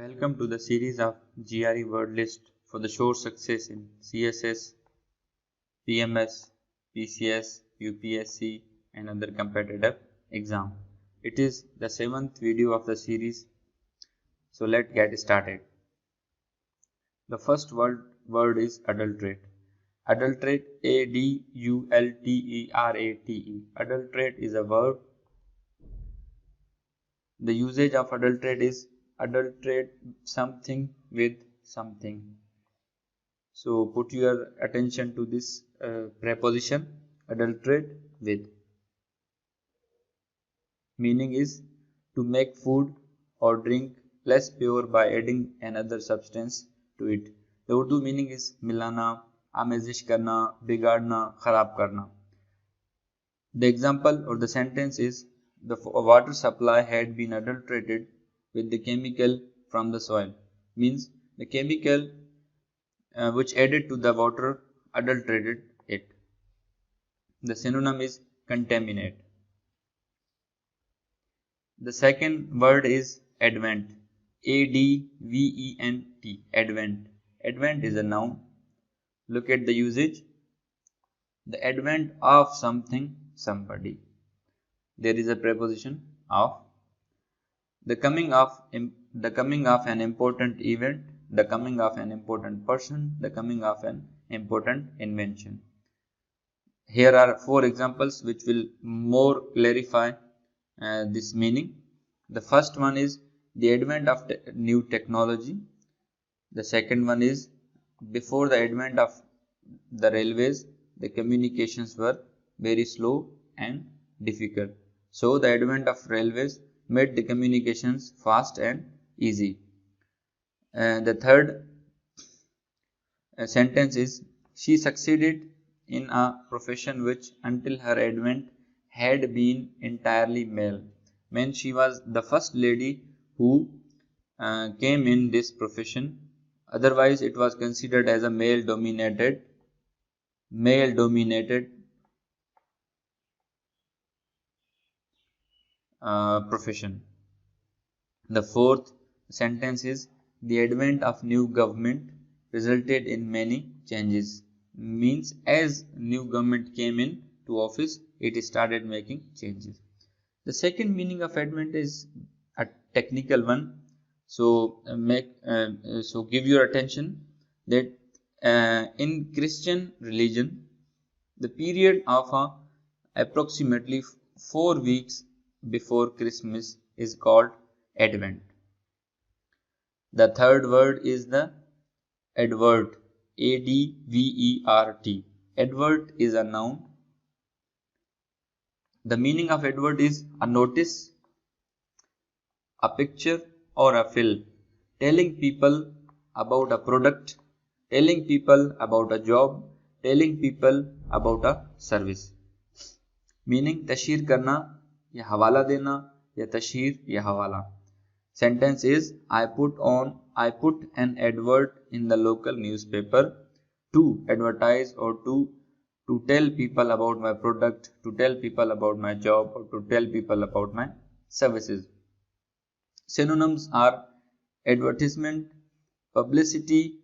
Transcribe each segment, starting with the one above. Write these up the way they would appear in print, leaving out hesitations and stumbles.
Welcome to the series of GRE word list for the sure success in CSS, PMS, PCS, UPSC and other competitive exam. It is the 7th video of the series, so let's get started. The first word is adulterate. Adulterate, A-D-U-L-T-E-R-A-T-E. Adulterate is a verb. The usage of adulterate is adulterate something with something. So put your attention to this preposition adulterate with. Meaning is to make food or drink less pure by adding another substance to it. The Urdu meaning is मिलाना, आमेजिश करना, बिगाड़ना, खराब करना. The example or the sentence is the water supply had been adulterated with the chemical from the soil. Means the chemical which added to the water adulterated it. The synonym is contaminate. The second word is advent. A-D-V-E-N-T. Advent. Advent is a noun. Look at the usage. The advent of something, somebody. There is a preposition of. The coming of an important event, the coming of an important person, the coming of an important invention. Here are 4 examples which will more clarify this meaning. The first one is the advent of new technology. The second one is before the advent of the railways, the communications were very slow and difficult. So the advent of railways made the communications fast and easy. The third sentence is she succeeded in a profession which until her advent had been entirely male. Means she was the first lady who came in this profession. Otherwise it was considered as a male dominated profession. The fourth sentence is the advent of new government resulted in many changes. Means as new government came in to office, it started making changes. The second meaning of advent is a technical one. So give your attention that in Christian religion, the period of approximately 4 weeks before Christmas is called Advent. The third word is the advert. A-D-V-E-R-T. Advert is a noun. The meaning of advert is a notice, a picture or a film telling people about a product, telling people about a job, telling people about a service. Meaning तशहीर करना या हवाला देना या तशहीर या हवाला. Sentence is I put an advert in the local newspaper to advertise or to tell people about my product, to tell people about my job or to tell people about my services. Synonyms are advertisement, publicity,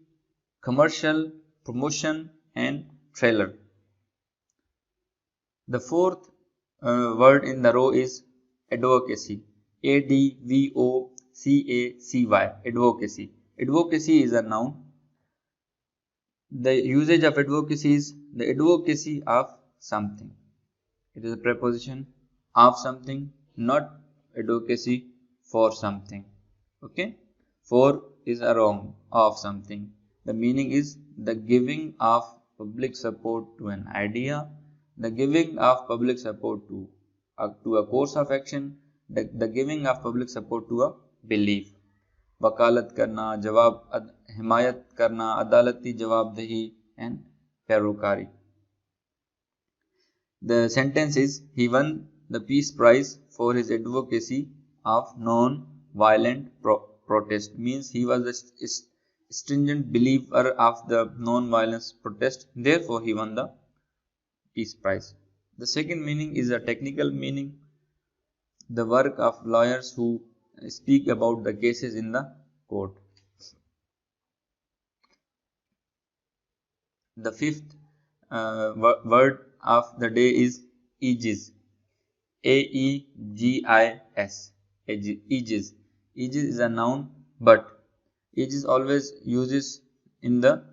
commercial, promotion and trailer. The fourth word in the row is advocacy. A-D-V-O-C-A-C-Y. Advocacy. Advocacy is a noun. The usage of advocacy is the advocacy of something. It is a preposition of something, not advocacy for something. Okay? For is a wrong of something. The meaning is the giving of public support to an idea, the giving of public support to a course of action, the giving of public support to a belief. वकालत करना, जवाब हिमायत करना, अदालती जवाबदेही and पैरोकारी. The sentence is he won the peace prize for his advocacy of non-violent protest. Means he was a stringent believer of the non-violence protest. Therefore, he won the peace prize. The second meaning is a technical meaning. The work of lawyers who speak about the cases in the quote. The fifth word of the day is aegis. Aegis. Aegis. Aegis is a noun, but aegis always uses in the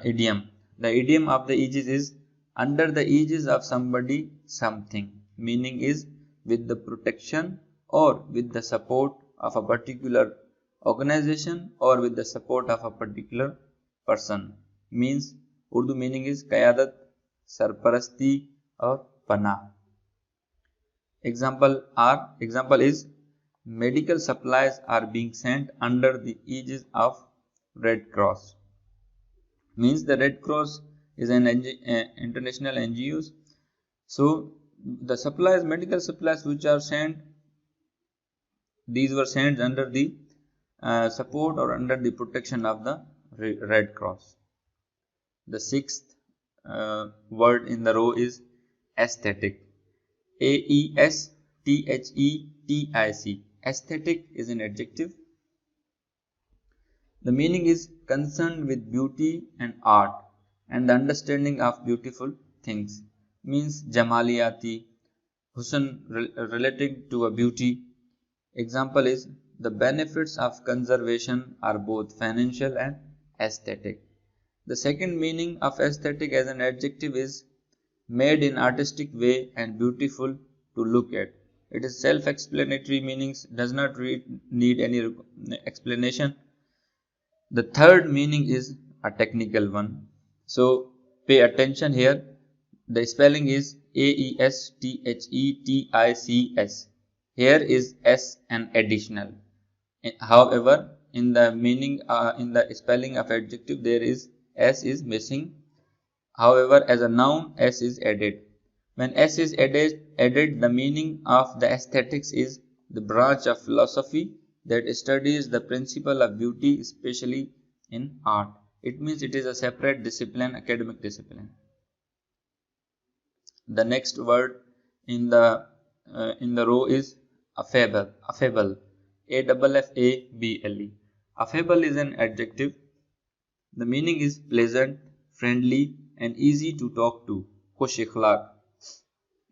idiom. The idiom of the aegis is under the aegis of somebody, something. Meaning is with the protection or with the support of a particular organization or with the support of a particular person. Means Urdu meaning is qayadat, sarparasti or panah. Example is medical supplies are being sent under the aegis of Red Cross. Means the Red Cross is an international NGO. So the supplies, medical supplies which are sent, these were sent under the support or under the protection of the Red Cross. The sixth word in the row is aesthetic. Aesthetic. Aesthetic is an adjective. The meaning is concerned with beauty and art and the understanding of beautiful things. Means jamaliyati, husn relating to a beauty. Example is the benefits of conservation are both financial and aesthetic. The second meaning of aesthetic as an adjective is made in artistic way and beautiful to look at. It is self-explanatory, meanings does not need any explanation. The third meaning is a technical one. So pay attention here. The spelling is Aesthetics. Here is S an additional. However, in the meaning, in the spelling of adjective, there is S is missing. However, as a noun, S is added. When S is added, the meaning of the aesthetics is the branch of philosophy that studies the principle of beauty, especially in art. It means it is a separate discipline, academic discipline. The next word in the row is affable. Affable. AFFABLE. Affable is an adjective. The meaning is pleasant, friendly, and easy to talk to. Khush ikhlaq.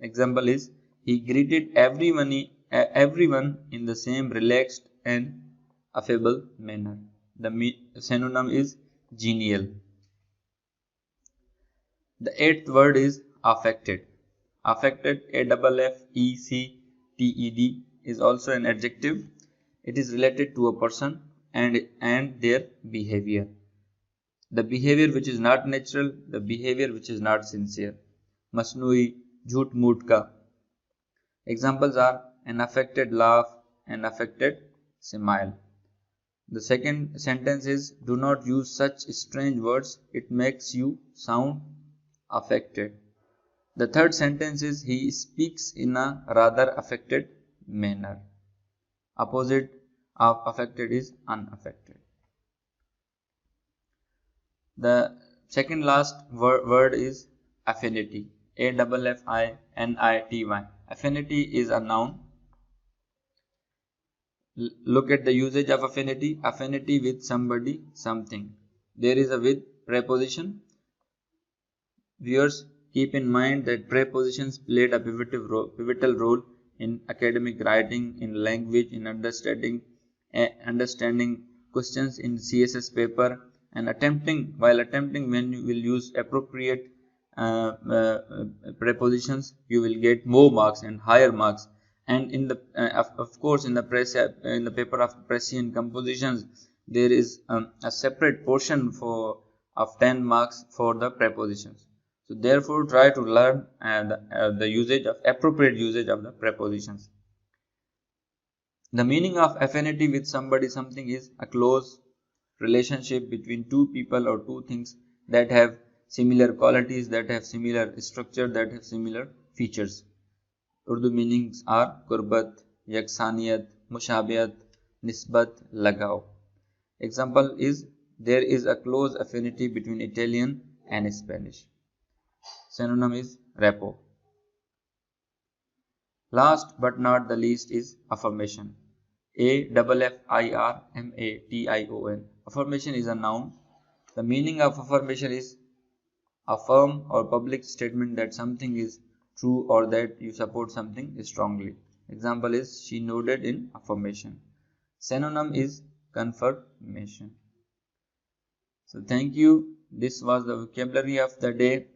Example is he greeted everyone in the same relaxed and affable manner. The synonym is genial. The eighth word is affected. Affected, AFFECTED, is also an adjective. It is related to a person and their behavior. The behavior which is not natural, the behavior which is not sincere. Masnui, jhoot moot ka. Examples are an affected laugh, an affected smile. The second sentence is do not use such strange words, it makes you sound affected. The third sentence is he speaks in a rather affected manner. Opposite of affected is unaffected. The second last word is affinity. AFFINITY. Affinity is a noun. Look at the usage of affinity. Affinity with somebody, something. There is a with preposition. Viewers, keep in mind that prepositions played a pivotal role in academic writing, in language, in understanding questions in CSS paper, and while attempting when you will use appropriate prepositions, you will get more marks and higher marks. And in the of course in the paper of Prescience compositions, there is a separate portion of 10 marks for the prepositions. So therefore, try to learn the appropriate usage of the prepositions. The meaning of affinity with somebody, something is a close relationship between two people or two things that have similar qualities, that have similar structure, that have similar features. Urdu meanings are qurbat, yaksaniyat, mushabiyat, nisbat, lagav. Example is there is a close affinity between Italian and Spanish. Synonym is rapport. Last but not the least is affirmation. affirmation. Affirmation is a noun. The meaning of affirmation is a firm or public statement that something is true or that you support something strongly. Example is she nodded in affirmation. Synonym is confirmation. So thank you. This was the vocabulary of the day.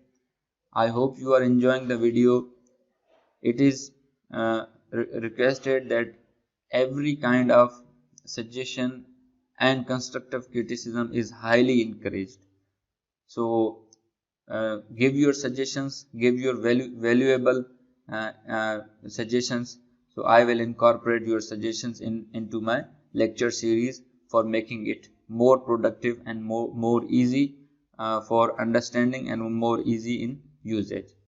I hope you are enjoying the video. It is requested that every kind of suggestion and constructive criticism is highly encouraged. So give your suggestions, give your valuable suggestions. So I will incorporate your suggestions into my lecture series for making it more productive and more easy for understanding and more easy in usage.